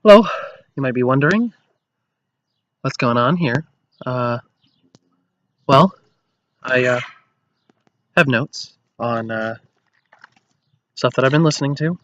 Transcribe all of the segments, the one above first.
Hello, you might be wondering what's going on here. Uh, well, I have notes on stuff that I've been listening to,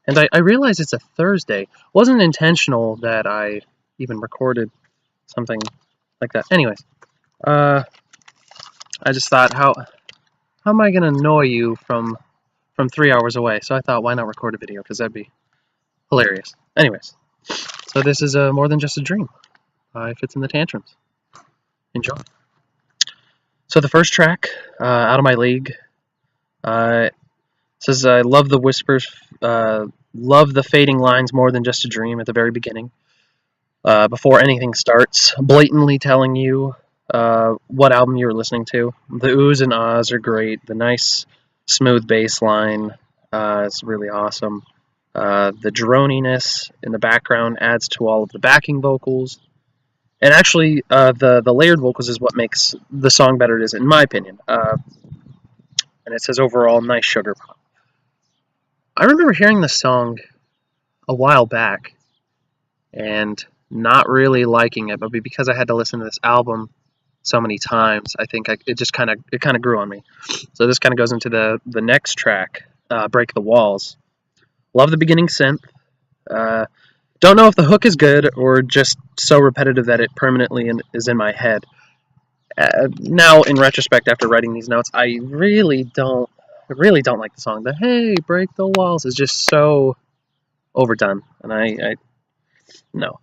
and I realize it's a Thursday. It wasn't intentional that I even recorded something like that. Anyways, uh, I just thought, how am I gonna annoy you from 3 hours away? So I thought, why not record a video? Because that'd be hilarious. Anyways, so this is more than just a dream. It fits in the tantrums. Enjoy. So the first track, Out of My League, it says, I love the whispers, love the fading lines more than just a dream at the very beginning. Before anything starts, blatantly telling you what album you're listening to. The oohs and ahs are great. The nice, smooth bass line is really awesome. The droniness in the background adds to all of the backing vocals. And actually, the layered vocals is what makes the song better it is, in my opinion. And it says overall, nice sugar pop. I remember hearing this song a while back and not really liking it, but because I had to listen to this album so many times, I think it kind of grew on me. So this kind of goes into the next track, "Break the Walls." Love the beginning synth. Don't know if the hook is good or just so repetitive that it permanently is in my head. Now, in retrospect, after writing these notes, I really don't like the song. The "Hey, break the walls" is just so overdone, and I no.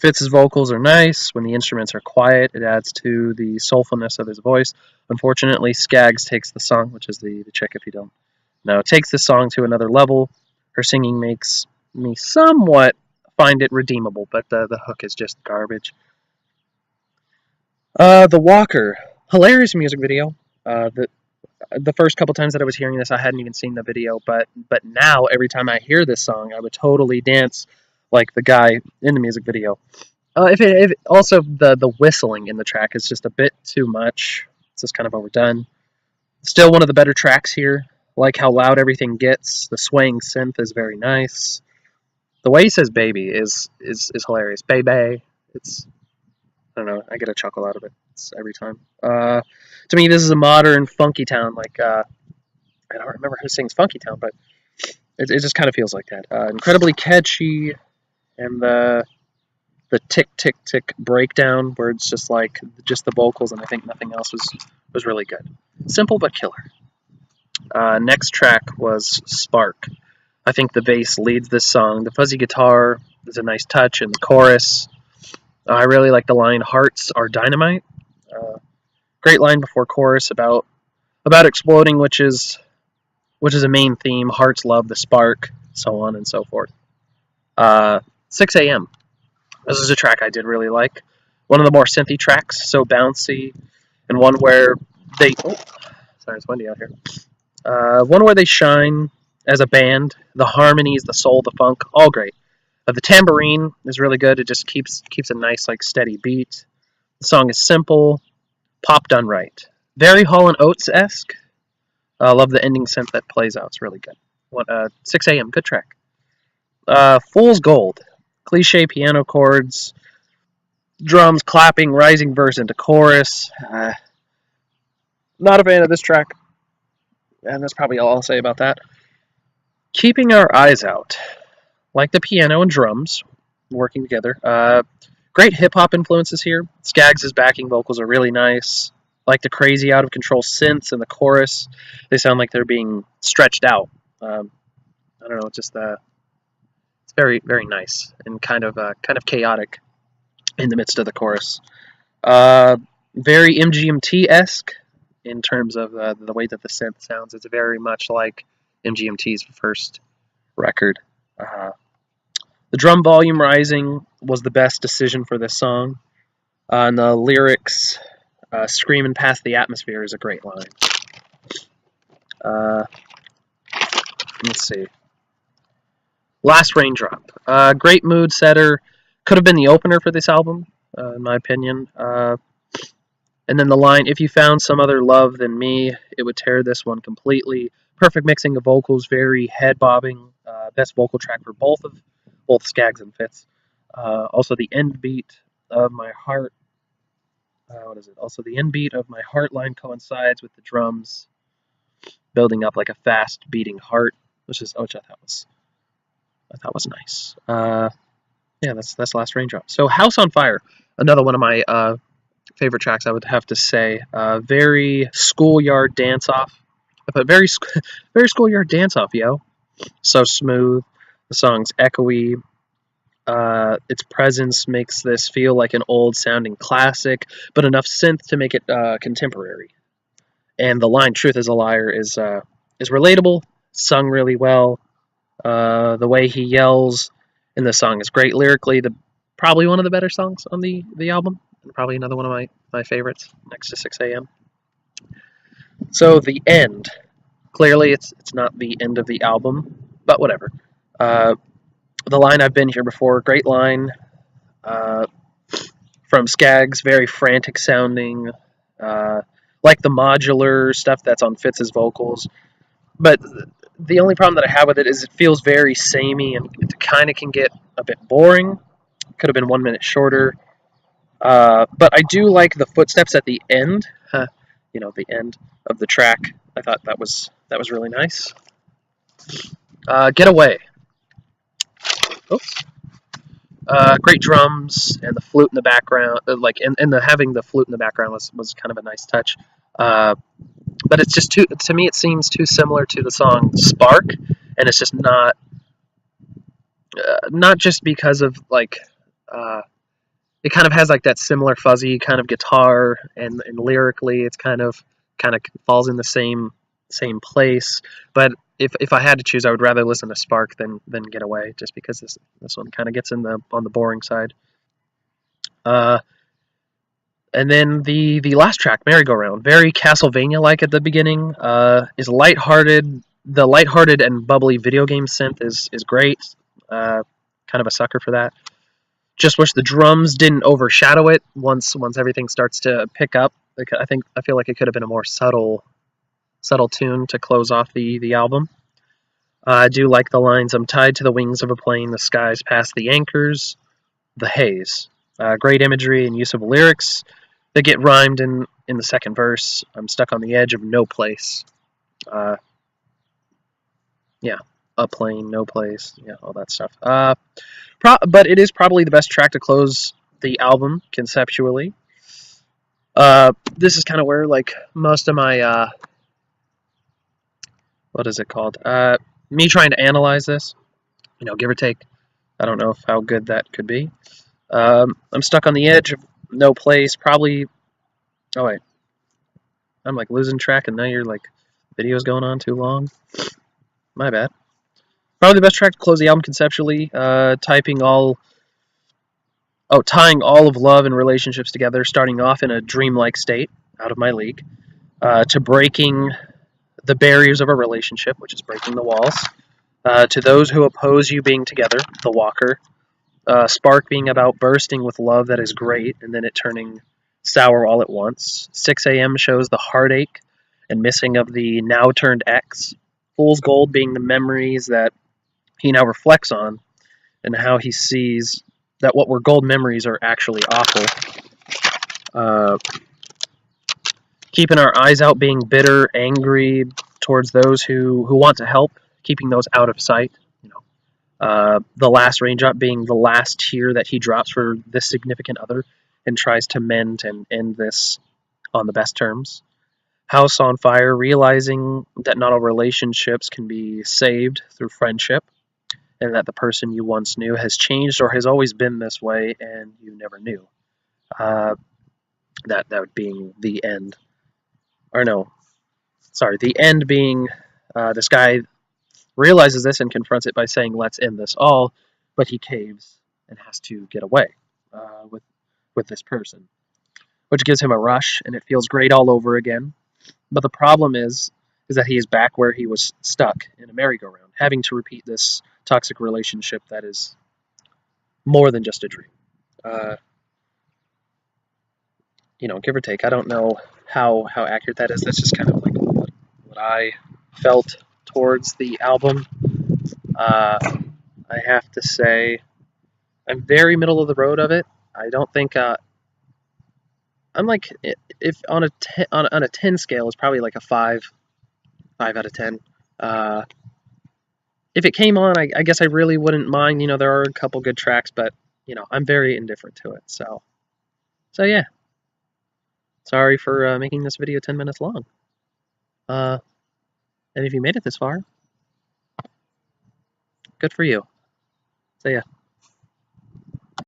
Fitz's vocals are nice. When the instruments are quiet, it adds to the soulfulness of his voice. Unfortunately, Skaggs takes the song, which is the chick if you don't know, takes the song to another level. Her singing makes me somewhat find it redeemable, but the hook is just garbage. The Walker, hilarious music video. The first couple times that I was hearing this, I hadn't even seen the video, but now every time I hear this song, I would totally dance like the guy in the music video. If also the whistling in the track is just a bit too much. It's just kind of overdone. Still one of the better tracks here. Like how loud everything gets. The swaying synth is very nice. The way he says "baby" is hilarious. Baby. It's, I don't know. I get a chuckle out of it every time. To me, this is a modern funky town. Like I don't remember who sings Funky Town, but it just kind of feels like that. Incredibly catchy, and the tick tick tick breakdown where it's just like just the vocals and I think nothing else was really good. Simple but killer. Next track was Spark. I think the bass leads this song. The fuzzy guitar is a nice touch in the chorus. I really like the line "Hearts are dynamite." Great line before chorus about exploding, which is a main theme. Hearts love the spark, so on and so forth. 6 a.m. This is a track I did really like. One of the more synthy tracks, so bouncy, and one where they... Oh, sorry, it's windy out here. One where they shine as a band. The harmonies, the soul, the funk, all great. The tambourine is really good. It just keeps a nice, like, steady beat. The song is simple, pop done right. Very Hall & Oates-esque. I love the ending synth that plays out. It's really good. 6 a.m., good track. Fool's Gold. Cliche piano chords, drums clapping, rising verse into chorus. Not a fan of this track, and that's probably all I'll say about that. Keeping Our Eyes Out. Like the piano and drums working together. Great hip-hop influences here. Skaggs' backing vocals are really nice. Like the crazy out of control synths in the chorus. They sound like they're being stretched out. I don't know, just it's very, very nice and kind of chaotic in the midst of the chorus. Very MGMT-esque in terms of the way that the synth sounds. It's very much like MGMT's first record. The drum volume rising was the best decision for this song. And the lyrics, "Screaming past the atmosphere" is a great line. Let's see. Last Raindrop. Great mood setter. Could have been the opener for this album, in my opinion. And then the line, "If you found some other love than me, it would tear this one completely." Perfect mixing of vocals, very head bobbing. Best vocal track for both both Skaggs and Fitz. Also, the end beat of my heart. What is it? Also, the end beat of my heart line coincides with the drums, building up like a fast beating heart, which I thought was nice. Yeah, that's Last Raindrop. So, House on Fire, another one of my favorite tracks, I would have to say. Very schoolyard dance off, but very schoolyard dance off, yo. So smooth. The song's echoey. Its presence makes this feel like an old sounding classic, but enough synth to make it contemporary. And the line "Truth is a liar" is relatable, sung really well. The way he yells in the song is great lyrically. Probably one of the better songs on the album, and probably another one of my favorites next to 6 a.m. So the end. Clearly, it's not the end of the album, but whatever. Uh, the line "I've been here before," great line. Uh, from Skaggs, very frantic sounding, like the modular stuff that's on Fitz's vocals. But the only problem that I have with it is it feels very samey and it kind of can get a bit boring. Could have been 1 minute shorter. But I do like the footsteps at the end. The end of the track. I thought that was really nice. Get Away. Oops. Great drums and the flute in the background. And having the flute in the background was kind of a nice touch. But it's just to me it seems too similar to the song Spark, and it's just not just because of it kind of has like that similar fuzzy kind of guitar, and lyrically it's kind of falls in the same place. But if I had to choose, I would rather listen to Spark than Get Away, just because this one kind of gets on the boring side. And then the last track, Merry Go Round, very Castlevania-like at the beginning, is lighthearted. The lighthearted and bubbly video game synth is great. Kind of a sucker for that. Just wish the drums didn't overshadow it once everything starts to pick up. I feel like it could have been a more subtle tune to close off the album. I do like the lines, "I'm tied to the wings of a plane, the skies past the anchors, the haze." Great imagery and use of lyrics that get rhymed in the second verse. "I'm stuck on the edge of no place." Yeah, a plane, no place, yeah, all that stuff. But it is probably the best track to close the album conceptually. This is kind of where most of my what is it called? Me trying to analyze this, give or take. I don't know how good that could be. I'm stuck on the edge of no place. Probably. Oh wait, I'm losing track, and now your video's going on too long. My bad. Probably the best track to close the album conceptually. Tying all of love and relationships together, starting off in a dreamlike state, out of my league, to breaking the barriers of a relationship, which is breaking the walls. To those who oppose you being together, The Walker. Spark being about bursting with love that is great, and then it turning sour all at once. 6 a.m. shows the heartache and missing of the now turned ex. Fool's Gold being the memories that he now reflects on, and how he sees that what were gold memories are actually awful. Keeping our eyes out, being bitter, angry towards those who want to help, keeping those out of sight. The last raindrop being the last tear that he drops for this significant other, and tries to mend and end this on the best terms. House on Fire, realizing that not all relationships can be saved through friendship, and that the person you once knew has changed or has always been this way, and you never knew. That would being the end. Or no, sorry, the end being this guy realizes this and confronts it by saying, "Let's end this all," but he caves and has to get away with this person, which gives him a rush, and it feels great all over again. But the problem is that he is back where he was stuck in a merry-go-round, having to repeat this toxic relationship that is more than just a dream. Give or take. I don't know how accurate that is. That's just kind of what I felt towards the album. I I have to say I'm very middle of the road of it. I don't think I'm like if on a on a 10 scale, it's probably like a 5 out of 10. Uh, if it came on, I guess I really wouldn't mind. There are a couple good tracks, but I'm very indifferent to it. So yeah. Sorry for making this video 10 minutes long. Uh, and if you made it this far, good for you. So yeah.